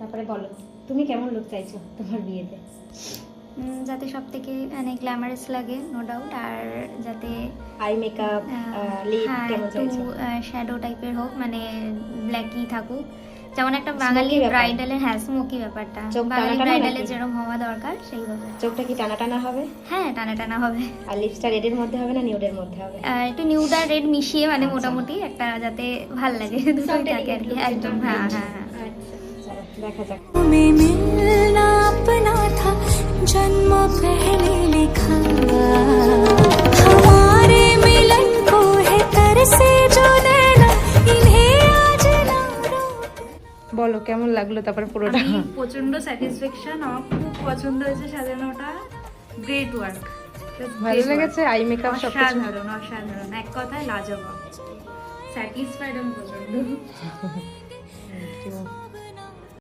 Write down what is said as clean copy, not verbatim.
তারপরে বলো তুমি কেমন লুক চাইছো তোমার বিয়েতে? যাতে সব থেকে মানে গ্ল্যামারাস লাগে নো ডাউট, আর যাতে আই মেকআপ লিপ হ্যাঁ কেমন একটু চাইছো? শ্যাডো টাইপের হোক, মানে ব্ল্যাকই থাকুক, যেমন একটা বাঙালি ব্রাইডালের, হ্যাঁ স্মোকি ব্যাপারটা, চোখ বাঙালি টানা টানা ব্রাইডালের নাকি? যেরকম হওয়া দরকার সেইভাবে। চোখটা কি টানা টানা হবে? হ্যাঁ টানা টানা হবে। আর লিপস্টা রেডের মধ্যে হবে না নিউডের মধ্যে হবে? একটু নিউড আর রেড মিশিয়ে, মানে আচ্ছা। মোটামুটি একটা যাতে ভাল লাগে, দুটোই থাকে আর কি। একদম হ্যাঁ হ্যাঁ হ্যাঁ। আচ্ছা চলো দেখা যাক। में मिलना अपना था जन्म पहले लिखा, हमारे मिलन को है तरसे जो नैना इन्हें आज ना रोक। বলো কেমন লাগলো তারপর পুরোটা? আমি প্রচন্ড স্যাটিসফ্যাকশন, আমার খুব পছন্দ হয়েছে সাজানোটা, গ্রেট ওয়ার্ক, ভালো লেগেছে আই মেকআপ সব কিছু? অসাধারণ অসাধারণ, এক কথায় লাজবাব, স্যাটিসফাইড আমি প্রচন্ড।